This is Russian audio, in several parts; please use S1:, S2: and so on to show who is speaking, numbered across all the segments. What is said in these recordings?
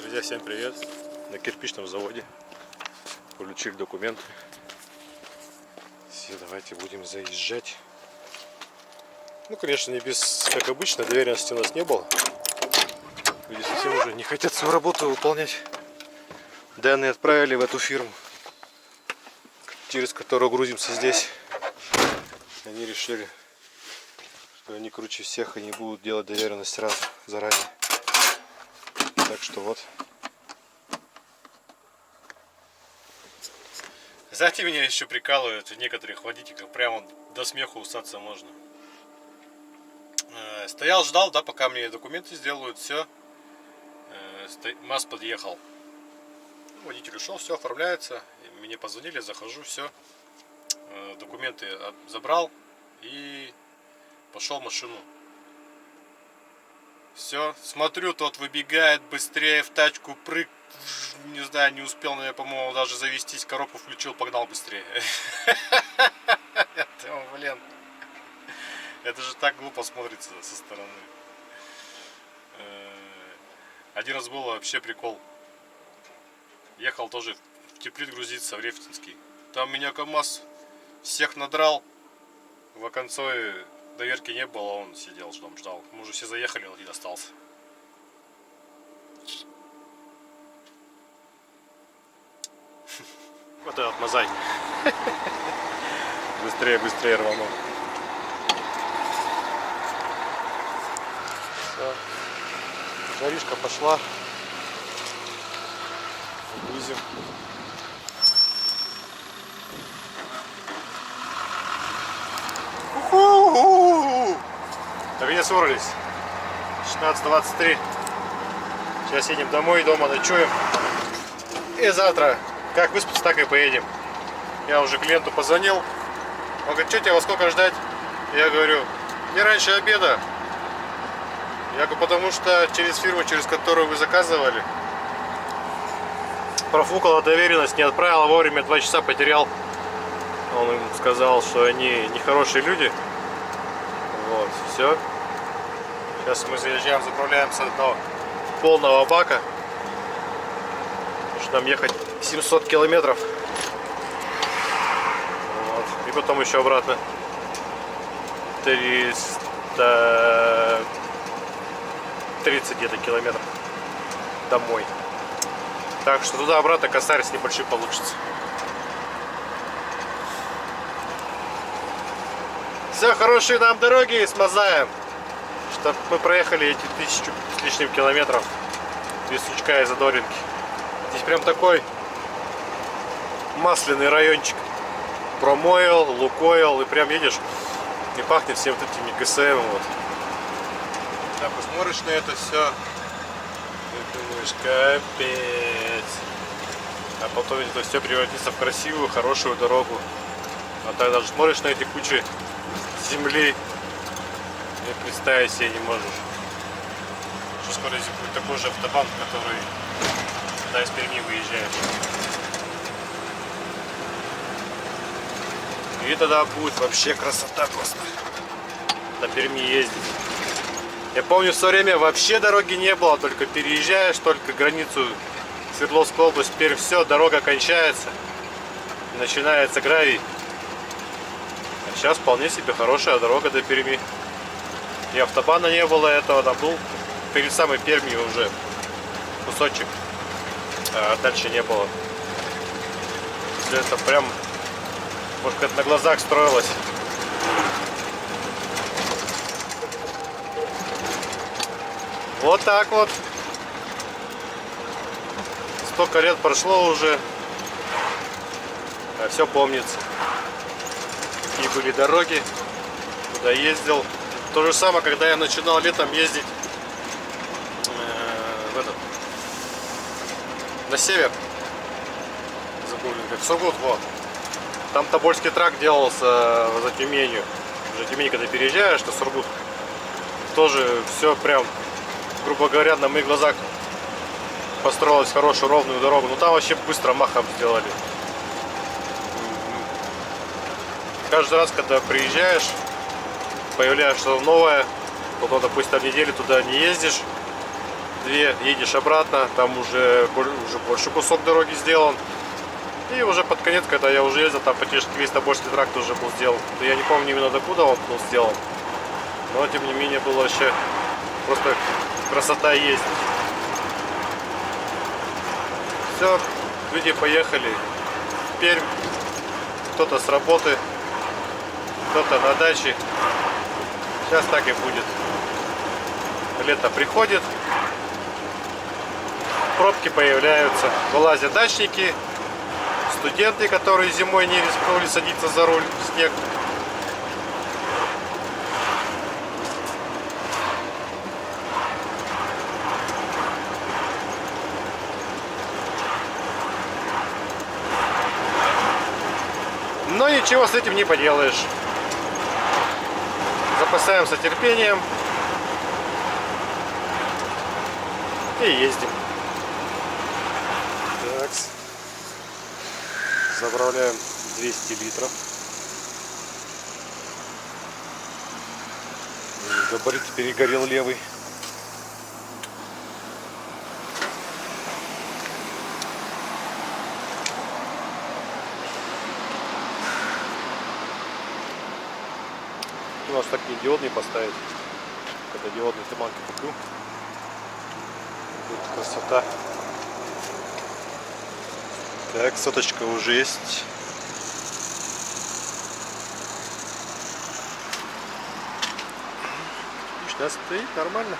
S1: Друзья, всем привет! На кирпичном заводе получили документы. Все, давайте будем заезжать. Ну, конечно, не без, как обычно, доверенности у нас не было. Люди совсем уже не хотят свою работу выполнять. Данные отправили в эту фирму, через которую грузимся здесь. Они решили, что они круче всех, они будут делать доверенность сразу, заранее. Так что вот. Знаете, меня еще прикалывают некоторых водителей, прямо до смеху устаться можно. Стоял, ждал, да, пока мне документы сделают, все. МАЗ подъехал. Водитель ушел, все оформляется. Мне позвонили, захожу, все. Документы забрал и пошел в машину. Все, смотрю, тот выбегает быстрее в тачку, не знаю, не успел, но я, по-моему, даже завестись, коробку включил, погнал быстрее. Блин, это же так глупо смотрится со стороны. Один раз был вообще прикол. Ехал тоже в Теплит грузиться, в Рефтинский. Там меня КамАЗ всех надрал. В оконце доверки не было, он сидел, ждал. Мы уже все заехали, он один остался. Вот этот мозаик. Быстрее рванул. Все. Жаришка пошла. Грузим. Наконец ворвались. 16:23. Сейчас едем домой, дома ночуем. И завтра, как выспаться, так и поедем. Я уже клиенту позвонил. Он говорит, что тебе, во сколько ждать? Я говорю, не раньше обеда. Я говорю, потому что через фирму, через которую вы заказывали, профукала доверенность, не отправила вовремя, 2 часа потерял. Он им сказал, что они нехорошие люди. Вот, все. Сейчас мы заезжаем, заправляем с одного полного бака. Потому что нам ехать 700 километров. Вот. И потом еще обратно 330 где-то километров домой. Так что туда-обратно косарь с небольшим получится. Все, хорошие нам дороги с Мазаем. Чтоб мы проехали эти 1000 с лишним километров без сучка и задоринки. Здесь прям такой масляный райончик. Промойл, Лукойл, и прям едешь и пахнет всем вот этими ГСМ. Вот. Так, посмотришь на это все и думаешь, капец. А потом это все превратится в красивую, хорошую дорогу. А так даже смотришь на эти кучи земли и представить себе не можешь, что скоро здесь будет такой же автобан, который сюда из Перми выезжает. И тогда будет вообще красота просто на Перми ездить. Я помню, в свое время вообще дороги не было, только переезжаешь, только границу Свердловской области, теперь все, дорога кончается, начинается гравий. А сейчас вполне себе хорошая дорога до Перми. И автобана не было этого, там был перед самой Пермью уже кусочек, а дальше не было. Все это прям, может, как на глазах строилось. Вот так вот. Столько лет прошло уже, а все помнится. Какие были дороги, куда ездил. То же самое, когда я начинал летом ездить на север. Забыл, как Сургут, вот. Там Тобольский тракт делался за Тюменью. За Тюмень, когда переезжаешь на Сургут, тоже все прям, грубо говоря, на моих глазах построилась хорошую ровную дорогу. Но там вообще быстро махом сделали. Каждый раз, когда приезжаешь, появляется что-то новое, потом, допустим, неделю туда не ездишь, 2 едешь обратно, там уже больше кусок дороги сделан. И уже под конец, когда я уже ездил, там практически весь Тобольский тракт уже был сделан. Я не помню именно докуда он был сделан, но тем не менее было вообще просто красота ездить. Все, люди поехали в Пермь, кто-то с работы, кто-то на даче. Сейчас так и будет. Лето приходит, пробки появляются, вылазят дачники, студенты, которые зимой не рискнули садиться за руль в снег. Но ничего с этим не поделаешь. Запасаемся терпением и ездим. Так. Заправляем 200 литров. Габарит перегорел левый. У нас так не диодный поставить. Когда диодные туманки куплю, будет красота. Так, соточка уже есть. Отлично стоит, нормально.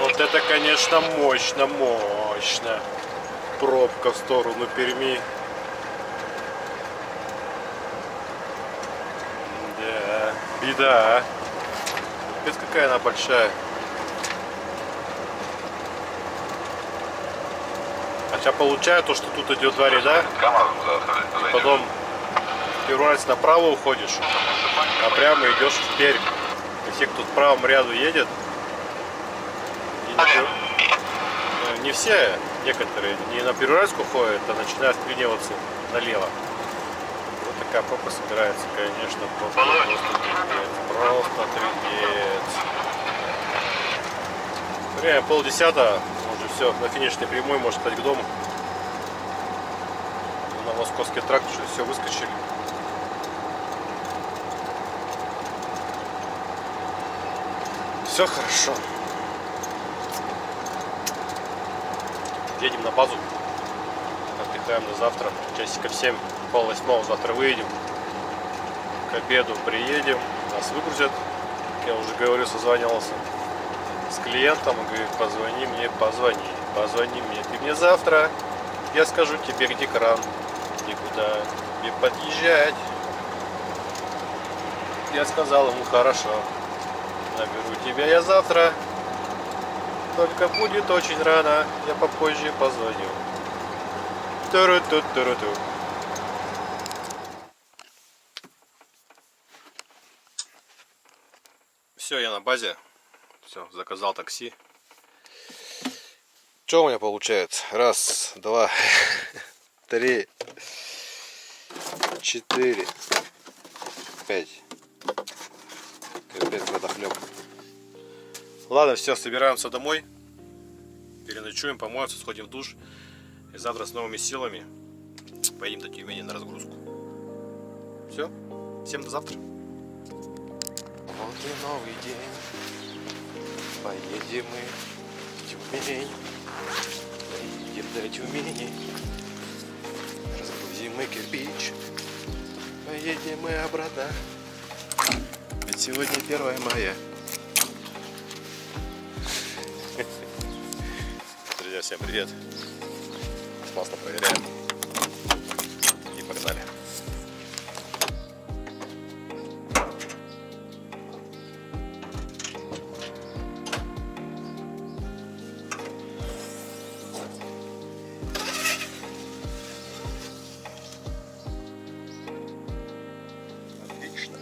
S1: Вот это, конечно, мощно, мощно. Пробка в сторону Перми. Да, беда. Капец, какая она большая. Хотя получаю то, что тут идет 2 ряда. И потом первый раз направо уходишь, а прямо идешь в Пермь. И все, кто в правом ряду едет, не все, некоторые не на Перуральску ходят, а начинают вклиниваться налево. Вот такая пробка собирается, конечно, просто трындец. Время 9:30, уже все, на финишной прямой, может стать к дому. На Московский тракт уже все выскочили. Все хорошо. Едем на базу, отдыхаем до завтра, часиков 7, 7:30 завтра выедем, к обеду приедем, нас выгрузят, как я уже говорю, созванивался с клиентом, и говорит, позвони мне, позвони мне, ты мне завтра, я скажу тебе, где кран, и куда тебе подъезжать. Я сказал ему, хорошо, наберу тебя я завтра. Только будет очень рано, я попозже позвоню. Туру-ту-туру-ту. Все, я на базе. Все, заказал такси. Что у меня получается? 1, 2, 3, 4, 5. Капец, водохлеб. Ладно, все, собираемся домой. Переночуем, помоемся, сходим в душ. И завтра с новыми силами поедем до Тюмени на разгрузку. Все, всем до завтра. Вот и новый день. Поедем мы в Тюмень. Поедем до Тюмени. Разгрузим мы кирпич. Поедем мы обратно. Ведь сегодня 1 мая. Друзья, всем привет. Масло проверяем. И погнали. Отлично.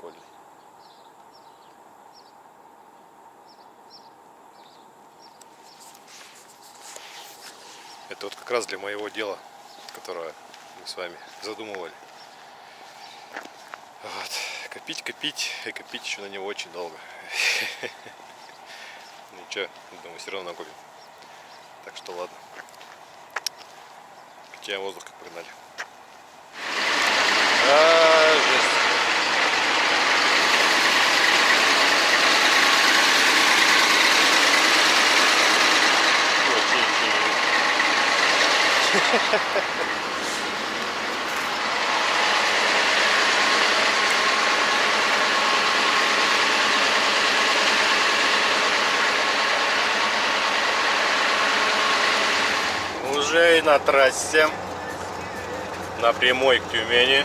S1: прикольный. Это вот как раз для моего дела, которое мы с вами задумывали. Вот. Копить, копить и копить еще на него очень долго. Ничего, думаю, все равно накопим. Так что ладно. Качаем воздух, как погнали. Жесть. Вообще ничего не видно. Уже и на трассе, на прямой к Тюмени.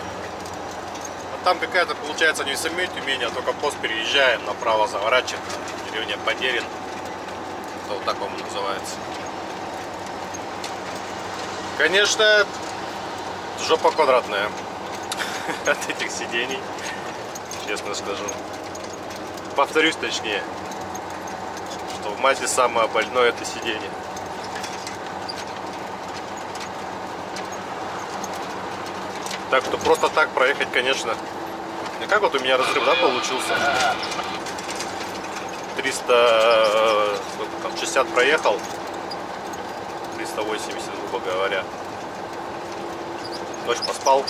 S1: А там какая-то получается не самой Тюмени, а только пост переезжаем, направо заворачиваем. Деревня Подерин. Это вот так он называется. Конечно, жопа квадратная от этих сидений, честно скажу. Повторюсь точнее, что в Мазде самое больное это сиденье. Так что просто так проехать, конечно. И как вот у меня разрыв, да, получился? 360 проехал. 380, грубо говоря. Ночь поспал.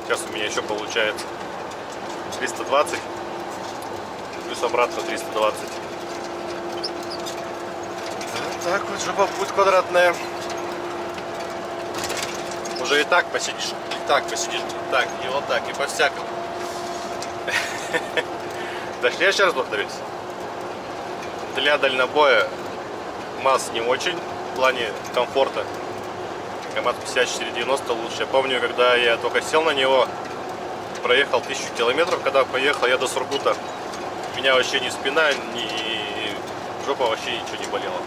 S1: Сейчас у меня еще получается 320. Плюс обратно 320. Вот так вот жопа путь квадратная. Уже и так посидишь, и так посидишь, и так, и вот так, и по-всякому. Точнее, еще раз повторюсь. Для дальнобоя МАЗ не очень, в плане комфорта. КамАЗ 5490 лучше. Я помню, когда я только сел на него, проехал 1000 километров, когда поехал я до Сургута. У меня вообще ни спина, ни жопа вообще ничего не болела.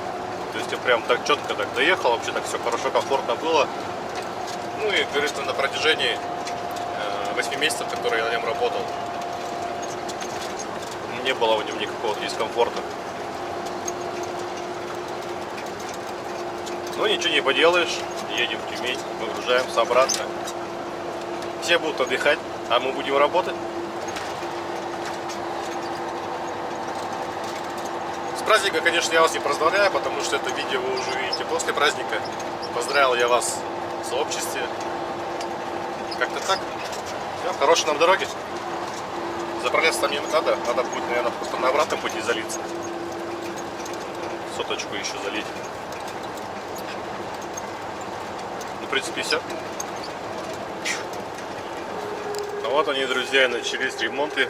S1: То есть я прям так четко так доехал, вообще так все хорошо, комфортно было. Ну и, говорится, на протяжении 8 месяцев, которые я на нем работал, не было в нем никакого дискомфорта. Ну ничего не поделаешь, едем в Тюмень, выгружаемся обратно. Все будут отдыхать, а мы будем работать. С праздника, конечно, я вас не поздравляю, потому что это видео вы уже увидите после праздника. Поздравил я вас в сообществе. Как-то так. Все, хорошей нам дороги. Заправляться там не надо. Надо будет, наверное, просто на обратном пути залиться. Соточку еще залить. Ну, в принципе, все. Ну вот они, друзья, начались ремонты.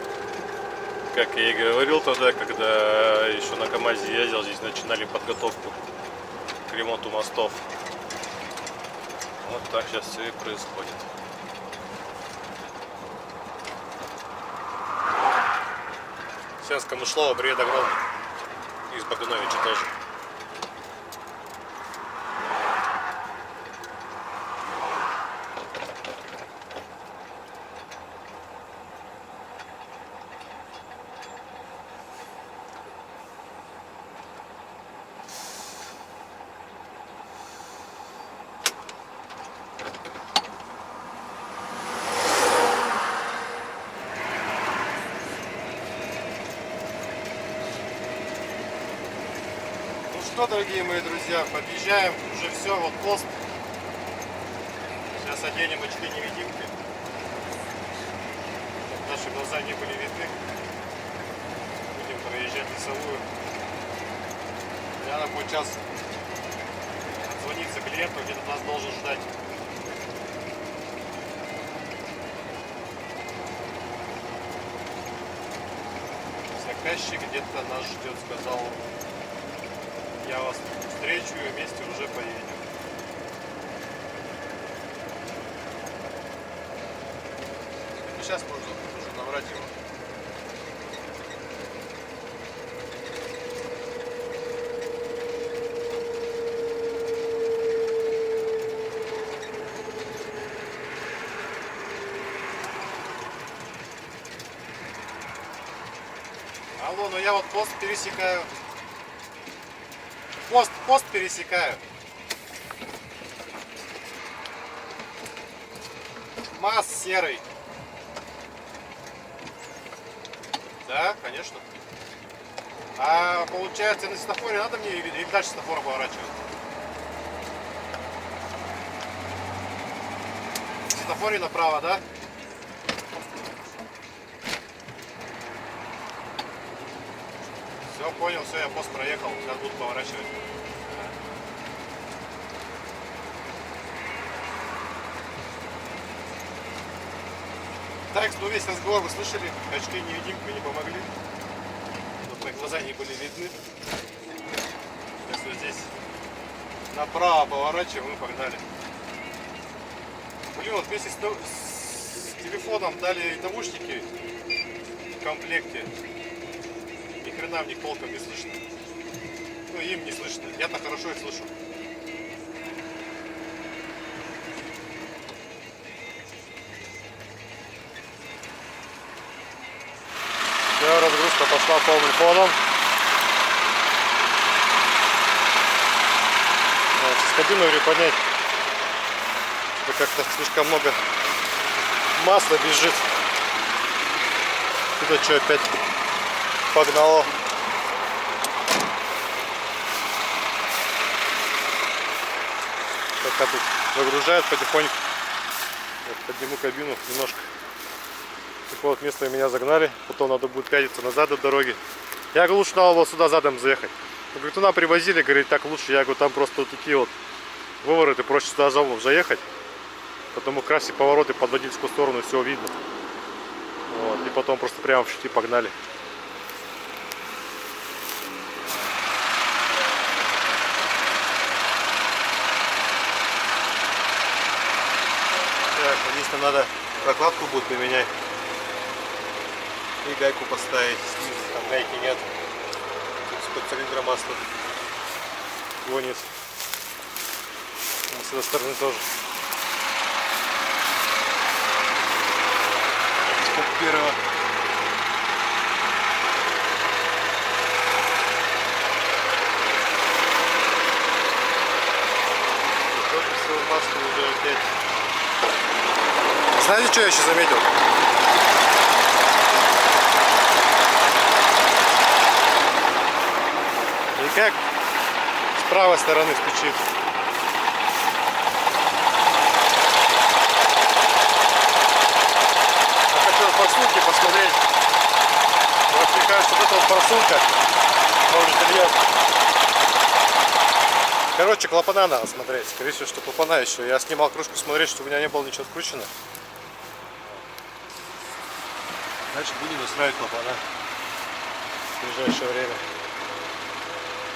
S1: Как я и говорил тогда, когда еще на КамАЗе ездил, здесь начинали подготовку к ремонту мостов. Вот так сейчас все и происходит. Всем с Камышлова привет огромный. И из Богдановича тоже. Ну, дорогие мои друзья, подъезжаем, уже все, вот пост. Сейчас оденем очки-невидимки. Наши глаза не были видны. Будем проезжать лесовую. Наверное, будет час отзвониться клиенту, где-то нас должен ждать. Заказчик где-то нас ждет, сказал. Я вас встречу и вместе уже поедем. Сейчас можно уже набрать его. Алло, ну я вот пост пересекаю. Пост пересекаю. МАЗ серый. Да, конечно. А получается на светофоре надо мне или дальше светофора поворачивать? В светофоре направо, да? Все, понял, все, я пост проехал, сейчас буду поворачивать. Так, ну весь разговор вы слышали, очки-невидимка не помогли. Вот мои глаза не были видны. Сейчас вот здесь направо поворачиваем и погнали. Блин, вот вместе с телефоном дали наушники в комплекте. Ни хрена в них толком не слышно. Ну, им не слышно. Я-то хорошо их слышу. Все, разгрузка пошла полным ходом. С кабину говорю поднять. Как-то слишком много масла бежит. Тут что опять погнало. Пока тут загружает потихоньку. Я подниму кабину немножко. Такое вот место меня загнали. Потом надо будет пятиться назад до дороги. Я говорю, лучше надо было сюда задом заехать. Он говорит, туда привозили, говорит, так лучше. Я говорю, там просто вот такие вот вывороты, проще сюда заехать. Потому как раз и повороты под водительскую сторону, все видно. Вот, и потом просто прямо в щити погнали. Так, единственное, надо прокладку будет поменять. И гайку поставить. Снизу там гайки нет. Тут под цилиндра масла гонит. С этой стороны тоже. Первого. Масло уже опять. Знаете, что я еще заметил? И как с правой стороны стучит. Форсунки посмотреть. Вот мне кажется, вот эта вот форсунка может льет. Короче, клапана надо смотреть. Скорее всего, что клапана еще. Я снимал крышку смотреть, чтобы у меня не было ничего откручено. Значит, будем настраивать клапана в ближайшее время.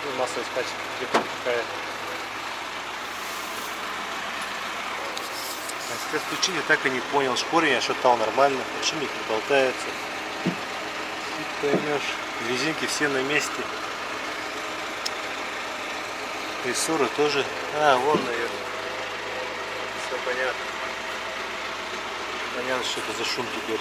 S1: И масло искать, где-то какая. Спецключение так и не понял. Шкурень я шатал нормально. Шумник не болтается. И поймешь. Резинки все на месте. Рессоры тоже. А, вон, наверное. Все понятно. Понятно, что это за шум теперь.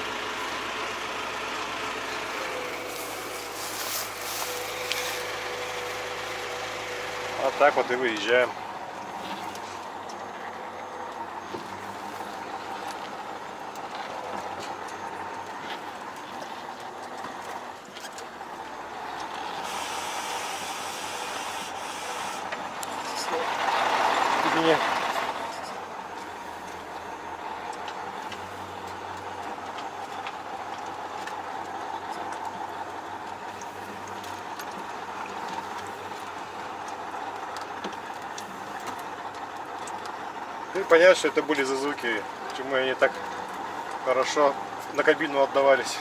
S1: Вот так вот и выезжаем. Мне. И понятно, что это были за звуки, почему они так хорошо на кабину отдавались.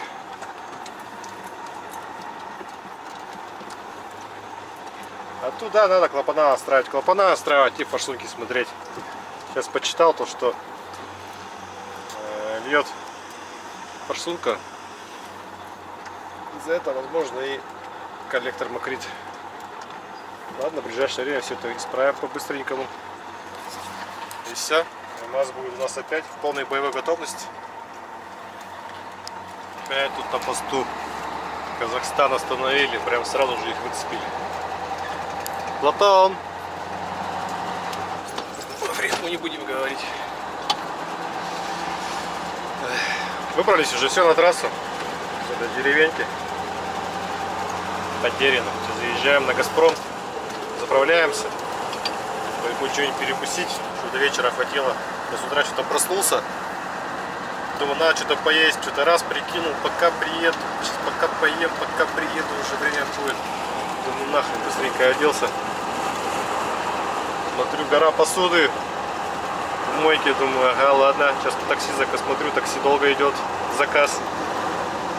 S1: А туда надо клапана настраивать. Клапана настраивать и форсунки смотреть. Сейчас почитал то, что льет форсунка. Из-за этого, возможно, и коллектор мокрит. Ладно, в ближайшее время все это исправим по-быстренькому. И все. МАЗ будет у нас опять в полной боевой готовности. Опять тут на посту. Казахстан остановили, прям сразу же их выцепили. Платон! Мы не будем говорить. Выбрались уже все на трассу. До деревеньки. Потеряно. Заезжаем на Газпром. Заправляемся. Будет что-нибудь перекусить, чтобы до вечера хватило. Я с утра что-то проснулся. Думаю, надо что-то поесть. Что-то раз прикинул, пока приеду. Сейчас пока поем, пока приеду, уже время будет. Думаю, нахрен, быстренько оделся. Смотрю, гора посуды. В мойке, думаю, ага, ладно. Сейчас по такси смотрю, такси долго идет. Заказ.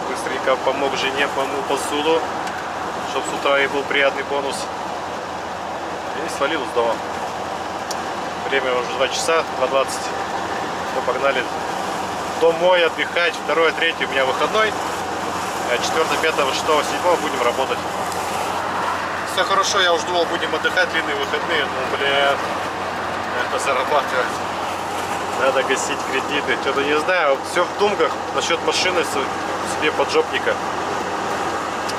S1: Быстренько помог жене, помыл посуду. Чтобы с утра ей был приятный бонус. И свалил из дома. Время уже 2 часа, 2:20. Все, погнали домой отдыхать. 2, 3 у меня выходной. А 4, 5, 6, 7 будем работать. Все хорошо, я уже думал, будем отдыхать, длинные выходные. Ну, бля, это зарабатывать. Надо гасить кредиты. Что-то не знаю, все в думках насчет машины себе поджопника.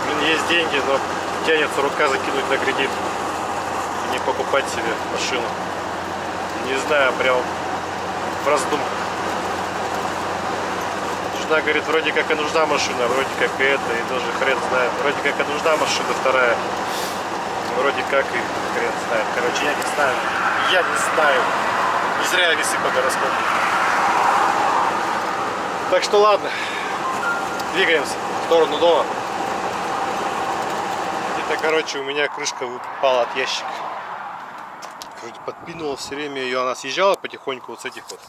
S1: Блин, есть деньги, но тянется рука закинуть на кредит. И не покупать себе машину. Не знаю, прям в раздумках. Жена говорит, вроде как и нужна машина, вроде как и это, и тоже хрен знает. Вроде как и нужна машина вторая, вроде как и хрен знает. Короче, я не знаю. Я не знаю. Не зря весы по гороскопу. Так что ладно. Двигаемся в сторону дома. Где-то, короче, у меня крышка выпала от ящика. Подпинывал все время ее, она съезжала потихоньку вот с этих вот.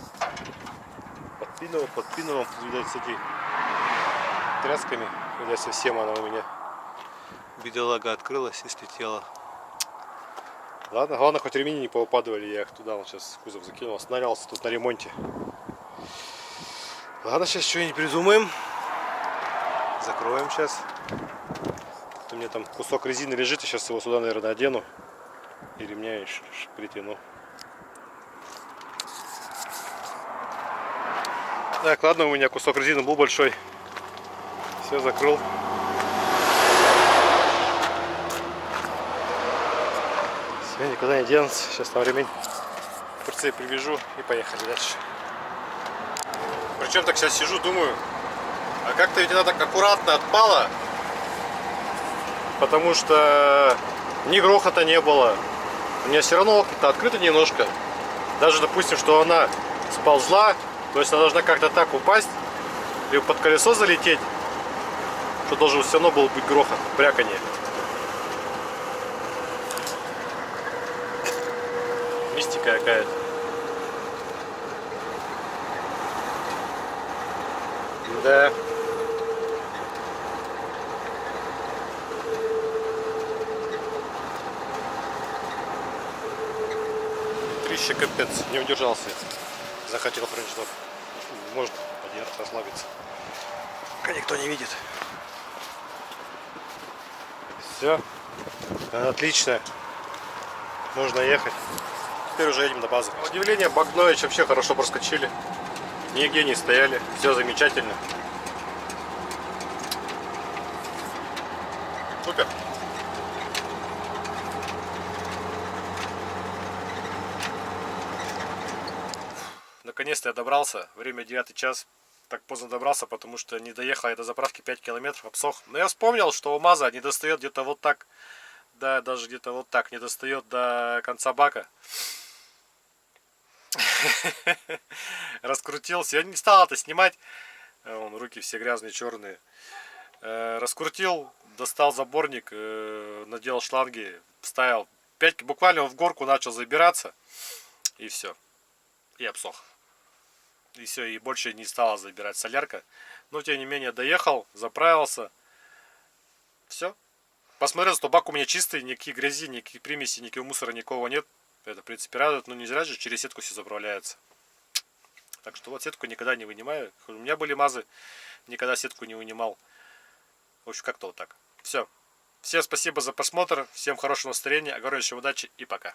S1: Подпинывал, видать, с этими трясками. Видать, совсем она у меня, бедолага, открылась и слетела. Ладно, главное, хоть ремни не поупадывали, я их туда вот сейчас в кузов закинул, останавливался тут на ремонте. Ладно, сейчас что-нибудь придумаем. Закроем сейчас. У меня там кусок резины лежит, я сейчас его сюда, наверное, одену. И ремня еще притяну. Так, ладно, у меня кусок резины был большой. Все, закрыл. Все, никуда не денутся. Сейчас там ремень в прицеп привяжу и поехали дальше. Причем так сейчас сижу, думаю, а как-то ведь она так аккуратно отпала. Потому что ни грохота не было. У меня все равно окна открыто немножко. Даже допустим, что она сползла, то есть она должна как-то так упасть, либо под колесо залететь, что должен все равно был быть грохот, бряканье. Мистика какая-то. Да. Треща капец, не удержался. Захотел френч-доп. Можно один раз расслабиться. Пока никто не видит. Все. Отлично. Можно ехать. Теперь уже едем на базу. На удивление, Багнович вообще хорошо проскочили. Нигде не стояли. Все замечательно. Супер. Наконец-то я добрался. Время 9 час. Так поздно добрался, потому что не доехал я до заправки 5 километров, обсох. Но я вспомнил, что у МАЗа не достает где-то вот так. Да, даже где-то вот так не достает до конца бака. Раскрутился. Я не стал это снимать. Вон, руки все грязные, черные. Раскрутил, достал заборник, надел шланги, вставил. Буквально в горку начал забираться. И все. И обсох. И все, и больше не стала забирать солярка. Но тем не менее доехал, заправился. Все. Посмотрел, что бак у меня чистый, никаких грязи, никаких примесей, никакого мусора, никого нет. Это в принципе радует, но не зря же через сетку все заправляется. Так что вот сетку никогда не вынимаю. У меня были МАЗы, никогда сетку не вынимал. В общем, как-то вот так. Все. Всем спасибо за просмотр, всем хорошего настроения, огромнейшей удачи и пока.